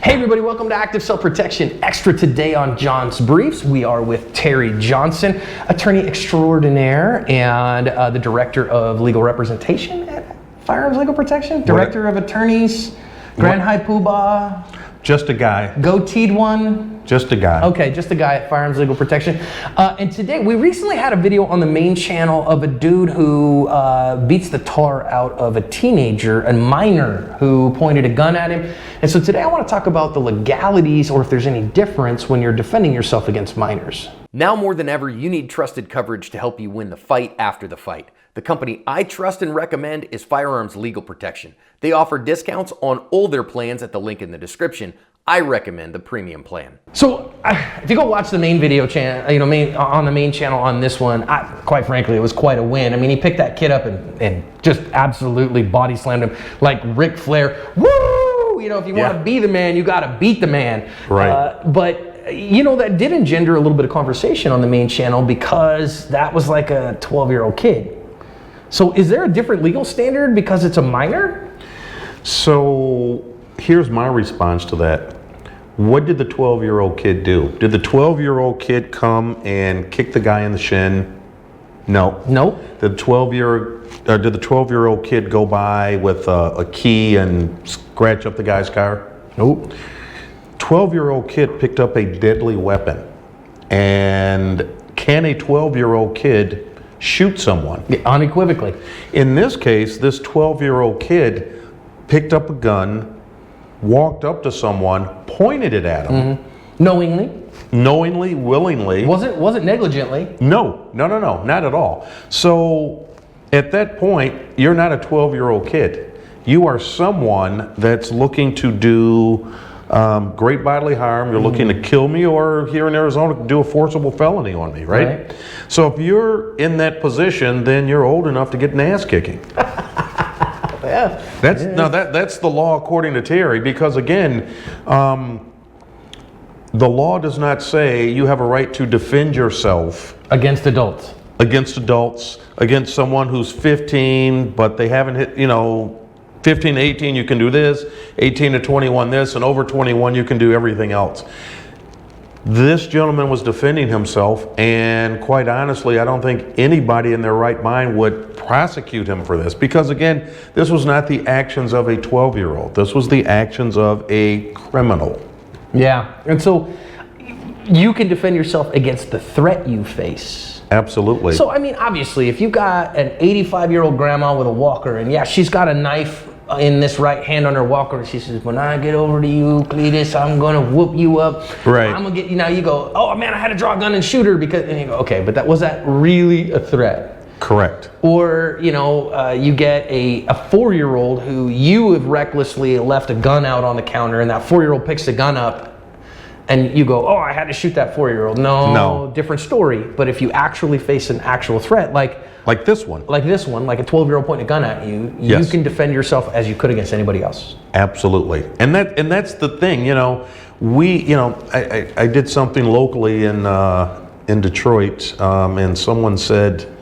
Hey everybody, welcome to Active Self Protection Extra. Today on John's Briefs, we are with Terry Johnson, attorney extraordinaire and the director of legal representation at Firearms Legal Protection, director of attorneys, Grand High Poobah. Just a guy. Goateed one. Just a guy. Okay, just a guy at Firearms Legal Protection. And today, we recently had a video on the main channel of a dude who beats the tar out of a teenager, a minor, who pointed a gun at him. And so today I want to talk about the legalities, or if there's any difference when you're defending yourself against minors. Now more than ever, you need trusted coverage to help you win the fight after the fight. The company I trust and recommend is Firearms Legal Protection. They offer discounts on all their plans at the link in the description. I recommend the premium plan. So if you go watch the main video channel, on the main channel on this one, quite frankly, it was quite a win. I mean, he picked that kid up and just absolutely body slammed him like Ric Flair. Woo! You know, if you want to be the man, you got to beat the man. Right. But you know, that did engender a little bit of conversation on the main channel because that was like a 12-year-old kid. So is there a different legal standard because it's a minor? So here's my response to that. What did the 12-year-old kid do? Did the 12-year-old kid come and kick the guy in the shin? No. Nope. Did the 12-year-old kid go by with a key and scratch up the guy's car? Nope. 12-year-old kid picked up a deadly weapon. And can a 12-year-old kid shoot someone? Yeah, unequivocally. In this case, this 12-year-old kid picked up a gun, walked up to someone, pointed it at him. Mm-hmm. Knowingly, willingly. Was it negligently? No, not at all. So at that point, you're not a 12-year-old kid. You are someone that's looking to do great bodily harm. You're looking to kill me, or here in Arizona, do a forcible felony on me, right? So if you're in that position, then you're old enough to get an ass kicking. Yeah. That's the law according to Terry, because again, the law does not say you have a right to defend yourself Against adults, against someone who's 15, but they haven't hit, 15 to 18 you can do this, 18 to 21 this, and over 21 you can do everything else. This gentleman was defending himself, and quite honestly, I don't think anybody in their right mind would prosecute him for this, because again, this was not the actions of a 12-year-old. This was the actions of a criminal. Yeah, and so you can defend yourself against the threat you face. Absolutely. So, I mean, obviously, if you got an 85-year-old grandma with a walker, and yeah, she's got a knife in this right hand on her walker, and she says, when I get over to you, Cletus, I'm gonna whoop you up. Right. I'm gonna get you. Now you go, oh man, I had to draw a gun and shoot her, because, and you go, okay, but was that really a threat? Correct. Or, you get a 4-year-old who you have recklessly left a gun out on the counter, and that 4-year-old picks the gun up, and you go, oh, I had to shoot that 4-year-old. No, different story. But if you actually face an actual threat, like this one, like a 12-year-old pointing a gun at you, you can defend yourself as you could against anybody else. Absolutely. And that's the thing, I did something locally in Detroit, and someone said,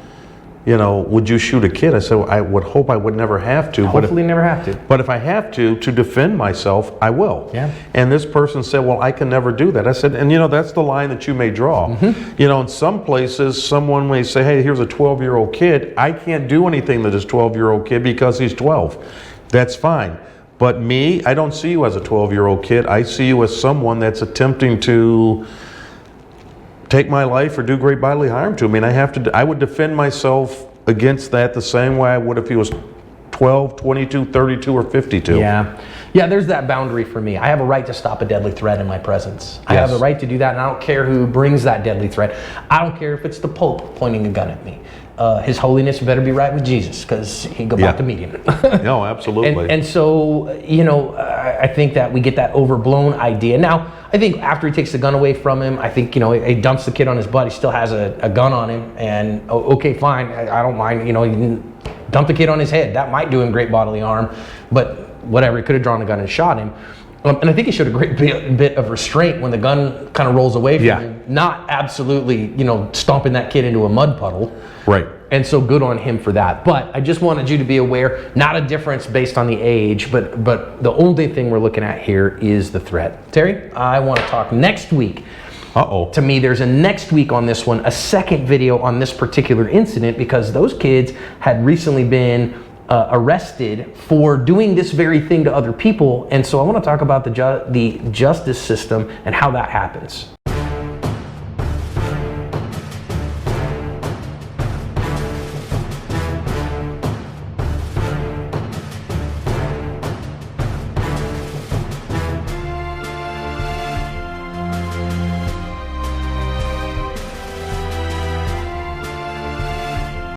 would you shoot a kid? I said, well, I would hope I would never have to. Hopefully never have to. But if I have to defend myself, I will. Yeah. And this person said, well, I can never do that. I said, and that's the line that you may draw. Mm-hmm. In some places, someone may say, hey, here's a 12-year-old kid. I can't do anything to this 12-year-old kid because he's 12. That's fine. But me, I don't see you as a 12-year-old kid. I see you as someone that's attempting to take my life or do great bodily harm to me. And I would defend myself against that the same way I would if he was 12, 22, 32, or 52. Yeah, there's that boundary for me. I have a right to stop a deadly threat in my presence. I have a right to do that, and I don't care who brings that deadly threat. I don't care if it's the Pope pointing a gun at me. His Holiness better be right with Jesus, because he go back to meet him. No, absolutely. And so, I think that we get that overblown idea. Now, I think after he takes the gun away from him, I think, he dumps the kid on his butt. He still has a gun on him, and okay, fine, I don't mind. You can dump the kid on his head. That might do him great bodily harm, but whatever. He could have drawn a gun and shot him. And I think he showed a great bit of restraint when the gun kind of rolls away from him, not absolutely, stomping that kid into a mud puddle. Right. And so good on him for that. But I just wanted you to be aware, not a difference based on the age, but the only thing we're looking at here is the threat. Terry, I want to talk next week. To me, there's a next week on this one, a second video on this particular incident, because those kids had recently been arrested for doing this very thing to other people. And so I want to talk about the justice system and how that happens.